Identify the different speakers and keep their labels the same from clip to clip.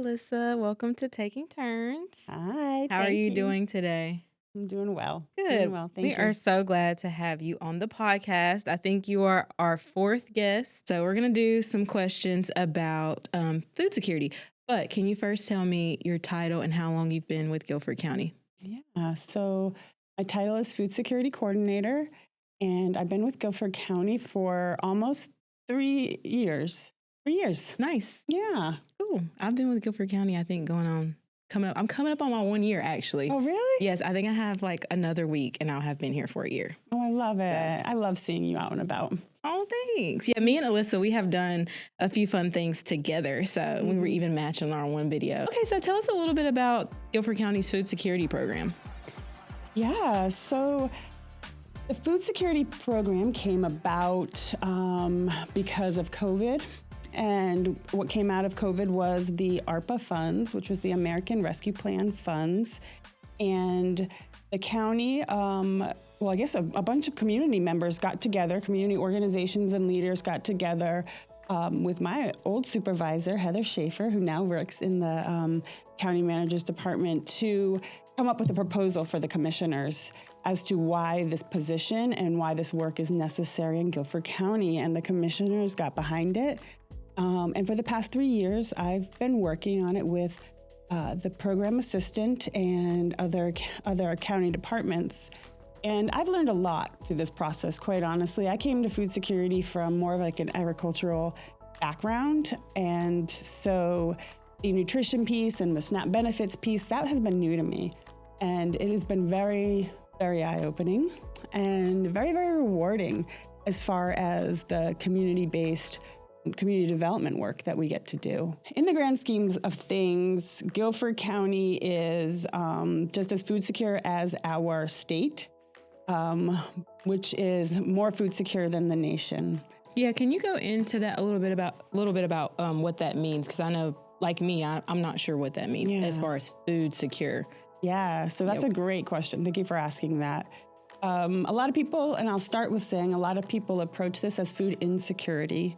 Speaker 1: Alyssa. Welcome to Taking Turns.
Speaker 2: Hi,
Speaker 1: How are
Speaker 2: thank
Speaker 1: you
Speaker 2: you.
Speaker 1: doing today?
Speaker 2: I'm doing well. Doing
Speaker 1: Good.
Speaker 2: well,
Speaker 1: We
Speaker 2: thank
Speaker 1: are
Speaker 2: you.
Speaker 1: so glad to have you on the podcast. I think you are our fourth guest. So, we're going to do some questions about food security. But can you first tell me your title and how long you've been with Guilford County?
Speaker 2: Yeah, so my title is Food Security Coordinator, and I've been with Guilford County for almost 3 years. 3 years.
Speaker 1: Nice.
Speaker 2: Yeah.
Speaker 1: Cool. I've been with Guilford County, I think, I'm coming up on my 1 year, actually.
Speaker 2: Oh, really?
Speaker 1: Yes, I think I have like another week and I'll have been here for a year.
Speaker 2: Oh, I love it. I love seeing you out and about.
Speaker 1: Oh, thanks. Yeah, me and Alyssa, we have done a few fun things together. So we were even matching on our one video. Okay, so tell us a little bit about Guilford County's food security program.
Speaker 2: Yeah, so the food security program came about because of COVID. And what came out of COVID was the ARPA funds, which was the American Rescue Plan funds. And the county, I guess a bunch of community members got together, community organizations and leaders got together with my old supervisor, Heather Schaefer, who now works in the county manager's department, to come up with a proposal for the commissioners as to why this position and why this work is necessary in Guilford County. And the commissioners got behind it. And for the past 3 years, I've been working on it with the program assistant and other county departments. And I've learned a lot through this process, quite honestly. I came to food security from more of like an agricultural background. And so the nutrition piece and the SNAP benefits piece, that has been new to me. And it has been very, very eye-opening and very, very rewarding as far as the community-based community development work that we get to do. In the grand schemes of things, Guilford County is just as food secure as our state, which is more food secure than the nation.
Speaker 1: Yeah, can you go into that a little bit about what that means? Because I know, like me, I'm not sure what that means as far as food secure.
Speaker 2: Yeah, so that's a great question. Thank you for asking that. A lot of people, and I'll start with saying a lot of people approach this as food insecurity.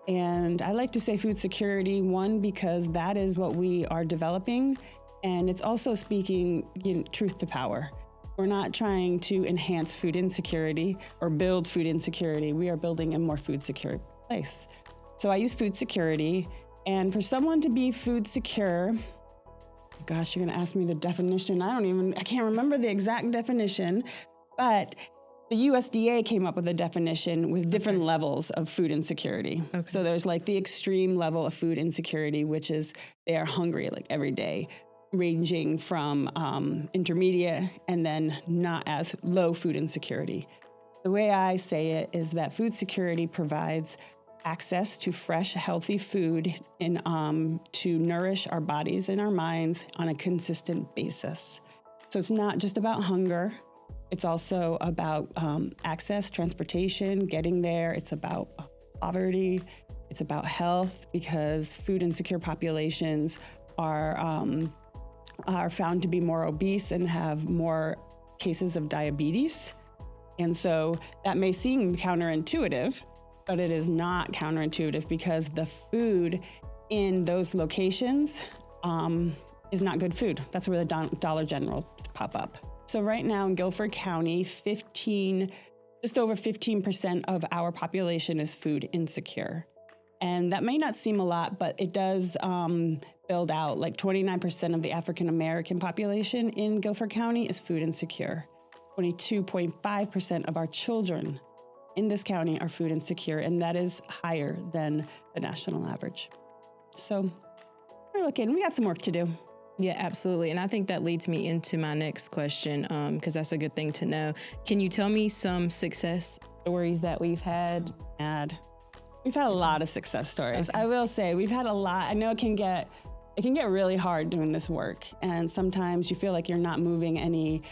Speaker 2: And I like to say food security, one, because that is what we are developing. And it's also speaking truth to power. We're not trying to enhance food insecurity or build food insecurity. We are building a more food secure place. So I use food security. And for someone to be food secure, gosh, you're going to ask me the definition. I can't remember the exact definition, but the USDA came up with a definition with different levels of food insecurity. Okay. So there's like the extreme level of food insecurity, which is they are hungry like every day, ranging from intermediate and then not as low food insecurity. The way I say it is that food security provides access to fresh, healthy food to nourish our bodies and our minds on a consistent basis. So it's not just about hunger. It's also about access, transportation, getting there. It's about poverty. It's about health, because food insecure populations are found to be more obese and have more cases of diabetes. And so that may seem counterintuitive, but it is not counterintuitive, because the food in those locations is not good food. That's where the Dollar General pop up. So right now in Guilford County, just over 15% of our population is food insecure. And that may not seem a lot, but it does build out. Like 29% of the African American population in Guilford County is food insecure. 22.5% of our children in this county are food insecure, and that is higher than the national average. So we got some work to do.
Speaker 1: Yeah, absolutely. And I think that leads me into my next question, because that's a good thing to know. Can you tell me some success stories that we've had?
Speaker 2: We've had a lot of success stories. Okay. I will say we've had a lot. I know it can get really hard doing this work, and sometimes you feel like you're not moving any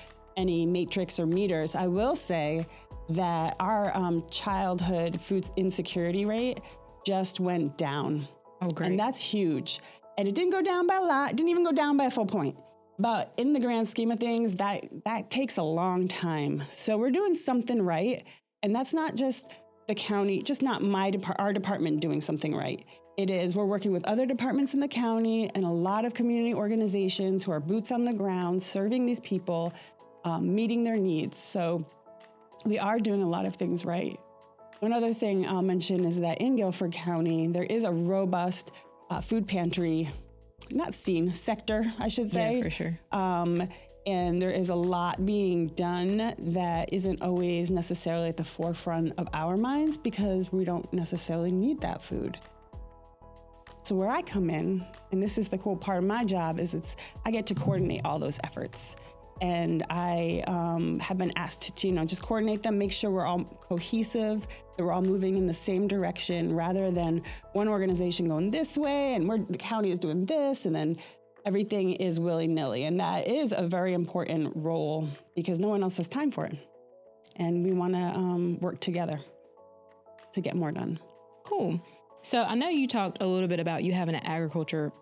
Speaker 2: matrix or meters. I will say that our childhood food insecurity rate just went down.
Speaker 1: Oh, great.
Speaker 2: And that's huge. And it didn't go down by a lot. It didn't even go down by a full point. But in the grand scheme of things, that takes a long time. So we're doing something right. And that's not just the county, just not our department doing something right. We're working with other departments in the county and a lot of community organizations who are boots on the ground, serving these people, meeting their needs. So we are doing a lot of things right. One other thing I'll mention is that in Guilford County, there is a robust food pantry, sector, I should say.
Speaker 1: Yeah, for sure.
Speaker 2: And there is a lot being done that isn't always necessarily at the forefront of our minds because we don't necessarily need that food. So where I come in, and this is the cool part of my job, is I get to coordinate all those efforts. And I have been asked to, just coordinate them, make sure we're all cohesive, that we're all moving in the same direction rather than one organization going this way and the county is doing this and then everything is willy-nilly. And that is a very important role because no one else has time for it. And we want to work together to get more done.
Speaker 1: Cool. So I know you talked a little bit about you having an agricultural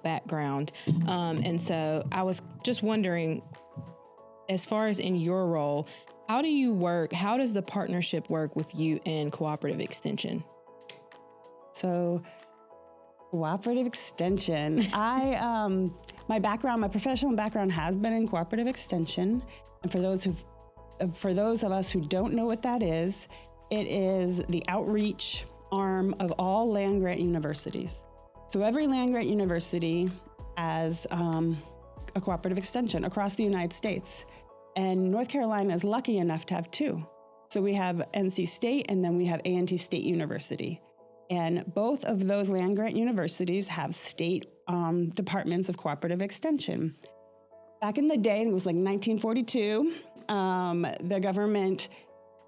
Speaker 1: background. And so I was just wondering, as far as in your role, how does the partnership work with you and Cooperative Extension?
Speaker 2: So Cooperative Extension, my professional background has been in Cooperative Extension. And for those of us who don't know what that is, it is the outreach arm of all land-grant universities. So every land-grant university has a Cooperative Extension across the United States. And North Carolina is lucky enough to have two. So we have NC State and then we have A&T State University. And both of those land-grant universities have state departments of Cooperative Extension. Back in the day, it was like 1942, the government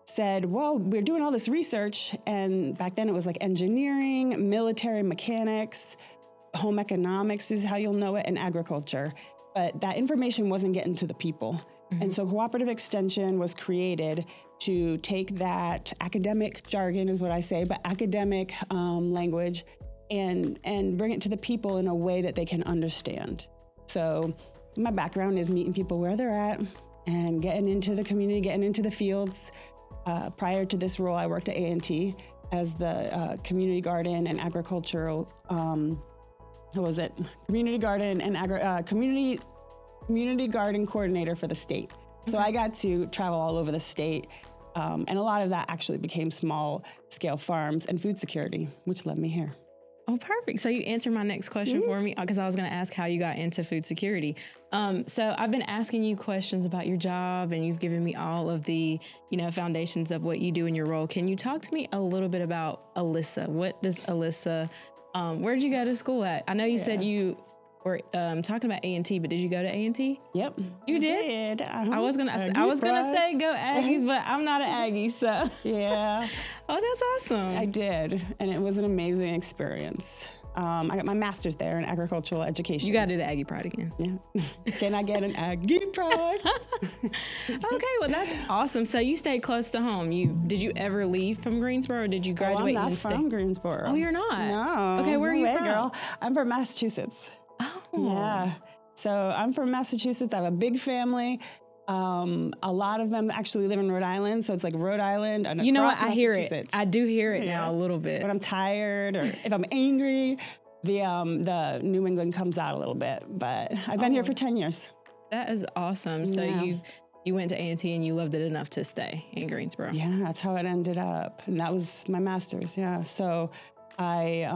Speaker 2: said, well, we're doing all this research. And back then it was like engineering, military mechanics, home economics is how you'll know it, and agriculture. But that information wasn't getting to the people. Mm-hmm. And so Cooperative Extension was created to take that academic jargon is what I say, but academic language and bring it to the people in a way that they can understand. So my background is meeting people where they're at and getting into the community, getting into the fields. Prior to this role, I worked at A&T as the community garden and agricultural, community garden and community garden coordinator for the state. Okay. So I got to travel all over the state, and a lot of that actually became small scale farms and food security, which led me here.
Speaker 1: Oh, perfect. So you answered my next question for me because I was going to ask how you got into food security. So I've been asking you questions about your job and you've given me all of the, foundations of what you do in your role. Can you talk to me a little bit about Alyssa? What does Alyssa, where did you go to school at? I know you said you were talking about A&T, but did you go to A&T?
Speaker 2: Yep.
Speaker 1: You did? I was gonna say go Aggies, but I'm not an Aggie, so.
Speaker 2: Yeah.
Speaker 1: Oh, that's awesome.
Speaker 2: I did, and it was an amazing experience. I got my master's there in agricultural education.
Speaker 1: You got to do the Aggie Pride again.
Speaker 2: Yeah. Can I get an Aggie Pride?
Speaker 1: Okay, well, that's awesome. So you stayed close to home. Did you ever leave from Greensboro, or did you graduate
Speaker 2: I'm not from Greensboro.
Speaker 1: Oh, you're not?
Speaker 2: No.
Speaker 1: Okay, where are you from?
Speaker 2: Girl. I'm from Massachusetts.
Speaker 1: Oh.
Speaker 2: Yeah. So I'm from Massachusetts. I have a big family. A lot of them actually live in Rhode Island, so it's like Rhode Island and
Speaker 1: you know what? I hear it. I do hear it now a little bit.
Speaker 2: When I'm tired or if I'm angry, the New England comes out a little bit. But I've been here for 10 years.
Speaker 1: That is awesome. So you went to A&T and you loved it enough to stay in Greensboro.
Speaker 2: Yeah, that's how it ended up, and that was my master's. Yeah, so I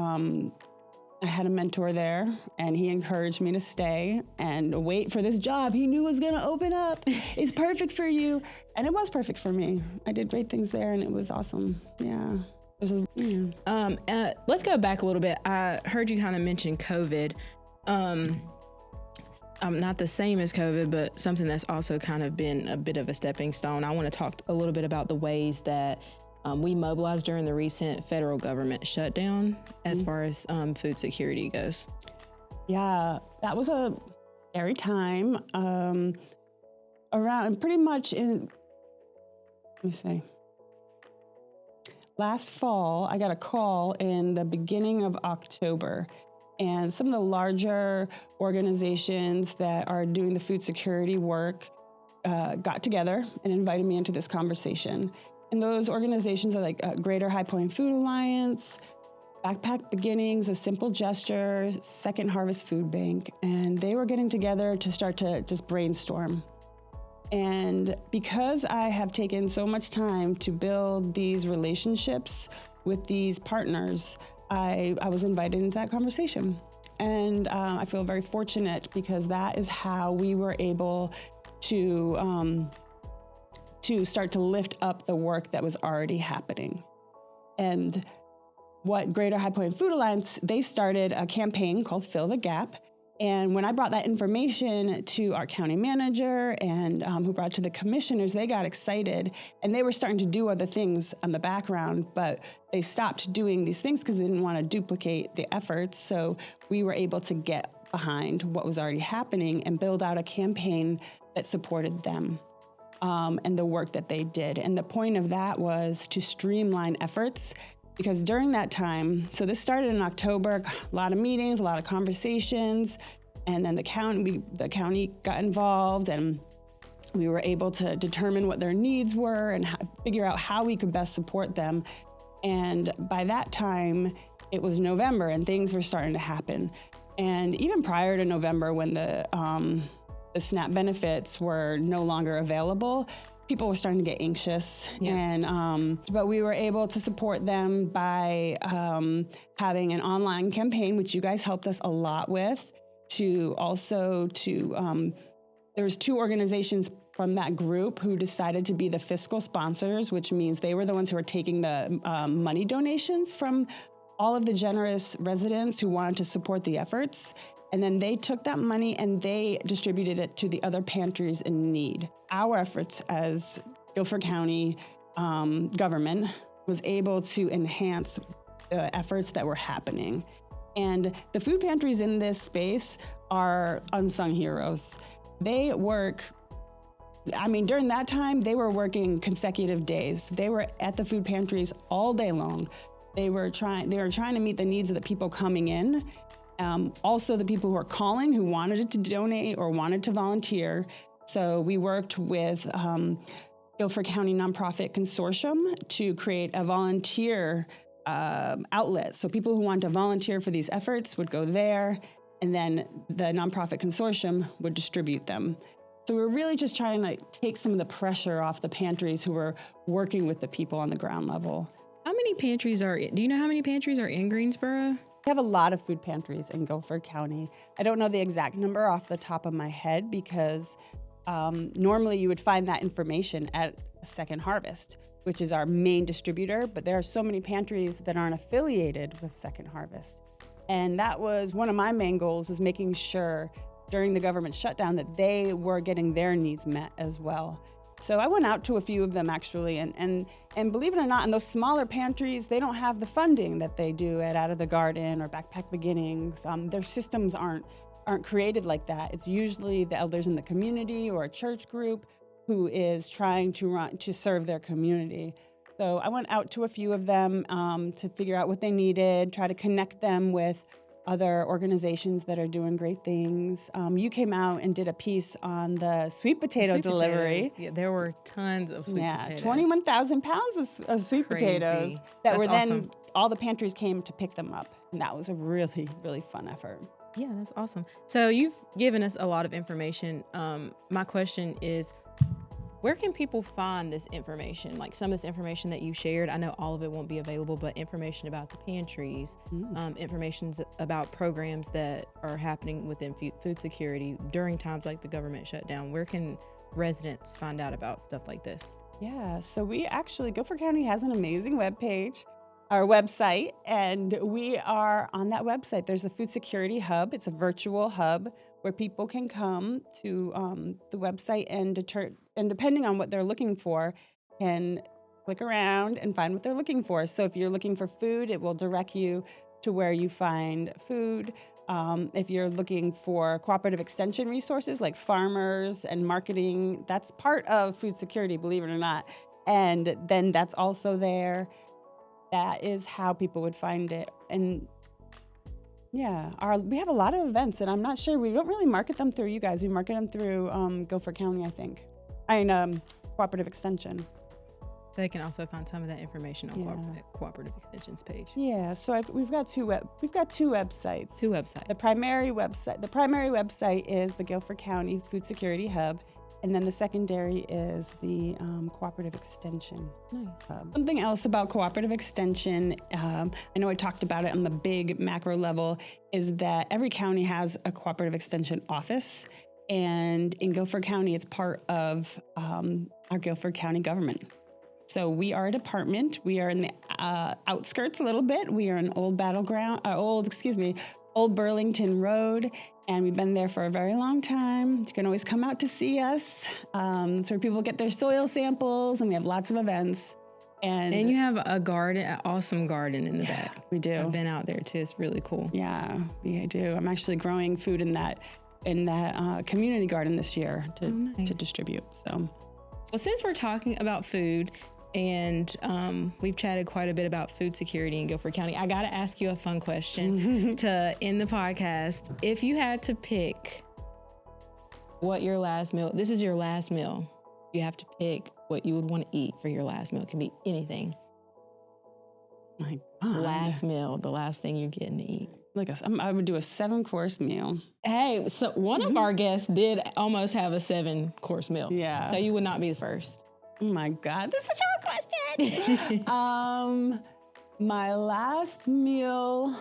Speaker 2: had a mentor there, and he encouraged me to stay and wait for this job he knew was going to open up. It's perfect for you. And it was perfect for me. I did great things there, and it was awesome. Yeah.
Speaker 1: Let's go back a little bit. I heard you kind of mention COVID. Not the same as COVID, but something that's also kind of been a bit of a stepping stone. I want to talk a little bit about the ways that we mobilized during the recent federal government shutdown as far as food security goes. Yeah,
Speaker 2: that was a scary time. Around pretty much last fall, I got a call in the beginning of October, and some of the larger organizations that are doing the food security work got together and invited me into this conversation. And those organizations are like Greater High Point Food Alliance, Backpack Beginnings, A Simple Gesture, Second Harvest Food Bank, and they were getting together to start to just brainstorm. And because I have taken so much time to build these relationships with these partners, I was invited into that conversation. And I feel very fortunate because that is how we were able to start to lift up the work that was already happening. And what Greater High Point Food Alliance, they started a campaign called Fill the Gap. And when I brought that information to our county manager and who brought it to the commissioners, they got excited and they were starting to do other things on the background, but they stopped doing these things because they didn't want to duplicate the efforts. So we were able to get behind what was already happening and build out a campaign that supported them and the work that they did. And the point of that was to streamline efforts. Because during that time, so this started in October, a lot of meetings, a lot of conversations, and then the county got involved, and we were able to determine what their needs were and figure out how we could best support them. And by that time, it was November, and things were starting to happen. And even prior to November, when the SNAP benefits were no longer available, people were starting to get anxious, but we were able to support them by having an online campaign, which you guys helped us a lot with. There was 2 organizations from that group who decided to be the fiscal sponsors, which means they were the ones who were taking the money donations from all of the generous residents who wanted to support the efforts. And then they took that money and they distributed it to the other pantries in need. Our efforts as Guilford County government was able to enhance the efforts that were happening. And the food pantries in this space are unsung heroes. They work, during that time, they were working consecutive days. They were at the food pantries all day long. They were trying to meet the needs of the people coming in. Also the people who are calling, who wanted to donate or wanted to volunteer. So we worked with Guilford County Nonprofit Consortium to create a volunteer outlet. So people who wanted to volunteer for these efforts would go there, and then the Nonprofit Consortium would distribute them. So we're really just trying to take some of the pressure off the pantries who were working with the people on the ground level.
Speaker 1: Do you know how many pantries are in Greensboro?
Speaker 2: We have a lot of food pantries in Guilford County. I don't know the exact number off the top of my head because normally you would find that information at Second Harvest, which is our main distributor, but there are so many pantries that aren't affiliated with Second Harvest. And that was one of my main goals, was making sure during the government shutdown that they were getting their needs met as well. So I went out to a few of them actually, and believe it or not, in those smaller pantries, they don't have the funding that they do at Out of the Garden or Backpack Beginnings. Their systems aren't created like that. It's usually the elders in the community or a church group who is trying to serve their community. So I went out to a few of them to figure out what they needed, try to connect them with other organizations that are doing great things. You came out and did a piece on the sweet potato delivery.
Speaker 1: Potatoes. Yeah, there were tons of sweet potatoes.
Speaker 2: 21,000 pounds of sweet potatoes that were then, awesome. All the pantries came to pick them up. And that was a really, really fun effort.
Speaker 1: Yeah, that's awesome. So you've given us a lot of information. My question is, where can people find this information? Like some of this information that you shared, I know all of it won't be available, but information about the pantries, information about programs that are happening within food security during times like the government shutdown. Where can residents find out about stuff like this?
Speaker 2: Yeah, so Guilford County has an amazing webpage, our website, and we are on that website. There's the Food Security Hub. It's a virtual hub where people can come to the website and depending on what they're looking for, can click around and find what they're looking for. So if you're looking for food, it will direct you to where you find food. If you're looking for cooperative extension resources like farmers and marketing, that's part of food security, believe it or not. And then that's also there. That is how people would find it. And yeah, we have a lot of events, and I'm not sure, we don't really market them through you guys. We market them through Guilford County, I think. Cooperative Extension.
Speaker 1: They can also find some of that information on Cooperative Extension's page.
Speaker 2: Yeah, so we've got two websites.
Speaker 1: Two websites.
Speaker 2: The primary website is the Guilford County Food Security Hub, and then the secondary is the Cooperative Extension Hub. Something else about Cooperative Extension, I know I talked about it on the big macro level, is that every county has a Cooperative Extension office, and in Guilford County, it's part of our Guilford County government. So we are a department. We are in the outskirts a little bit. We are in Old Burlington Road, and we've been there for a very long time. You can always come out to see us. It's where people get their soil samples, and we have lots of events. And
Speaker 1: you have a garden, an awesome garden in the back.
Speaker 2: We do.
Speaker 1: I've been out there too. It's really cool.
Speaker 2: Yeah, I do. I'm actually growing food in that community garden this year to distribute. So,
Speaker 1: well, since we're talking about food, and we've chatted quite a bit about food security in Guilford County, I got to ask you a fun question to end the podcast. If you had to pick what your last meal, this is your last meal, you have to pick what you would want to eat for your last meal. It can be anything.
Speaker 2: My God.
Speaker 1: Last meal, the last thing you're getting to eat.
Speaker 2: I would do a 7-course meal.
Speaker 1: Hey, so one of our guests did almost have a 7-course meal.
Speaker 2: Yeah.
Speaker 1: So you would not be the first.
Speaker 2: Oh my God, this is such a hard question. My last meal,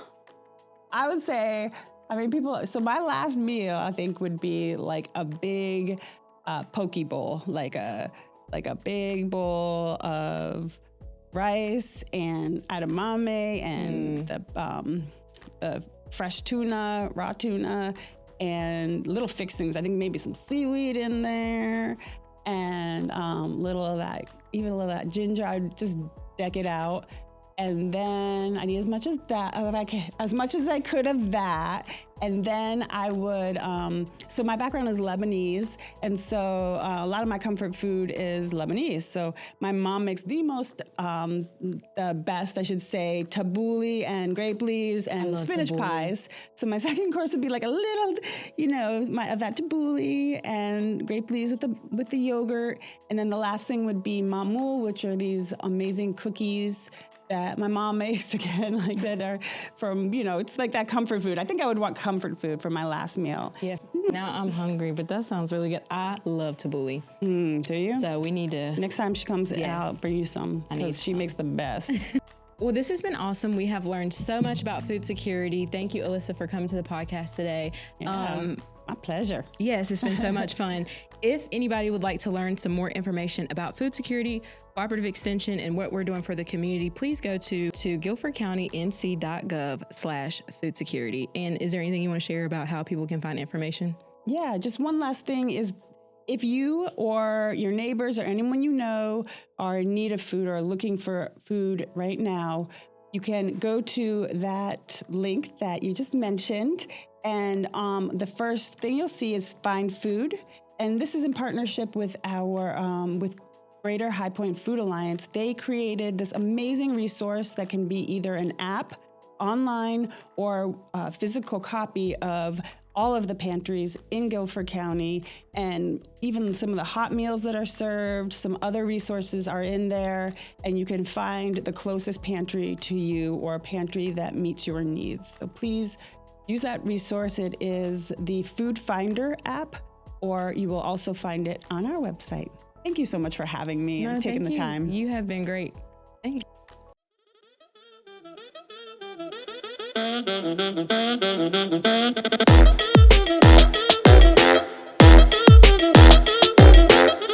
Speaker 2: I would say, so my last meal, I think, would be like a big poke bowl, like a big bowl of rice and edamame and the fresh tuna, raw tuna, and little fixings. I think maybe some seaweed in there. And little of that ginger. I'd just deck it out, and then I'd eat as much as I could of that. And then I would. So my background is Lebanese, and so a lot of my comfort food is Lebanese. So my mom makes the best, I should say, tabbouleh and grape leaves and spinach pies. So my second course would be like a little, of that tabbouleh and grape leaves with the yogurt. And then the last thing would be mamoul, which are these amazing cookies that my mom makes, again, like that are from, it's like that comfort food. I think I would want comfort food for my last meal.
Speaker 1: Yeah. Now I'm hungry, but that sounds really good. I love tabbouleh.
Speaker 2: Do you?
Speaker 1: So we need to.
Speaker 2: Next time she comes, I'll bring you some, because she makes the best.
Speaker 1: Well, this has been awesome. We have learned so much about food security. Thank you, Alyssa, for coming to the podcast today.
Speaker 2: Yeah, my pleasure.
Speaker 1: Yes, it's been so much fun. If anybody would like to learn some more information about food security, Cooperative Extension, and what we're doing for the community, please go to guilfordcountync.gov/food security. And is there anything you want to share about how people can find information?
Speaker 2: Yeah, just one last thing is, if you or your neighbors or anyone you know are in need of food or are looking for food right now, you can go to that link that you just mentioned. And the first thing you'll see is Find Food. And this is in partnership with our with Greater High Point Food Alliance. They created this amazing resource that can be either an app, online, or a physical copy of all of the pantries in Guilford County, and even some of the hot meals that are served. Some other resources are in there, and you can find the closest pantry to you or a pantry that meets your needs. So please use that resource. It is the Food Finder app, or you will also find it on our website. Thank you so much for having me and taking the time.
Speaker 1: You have been great. Thank you.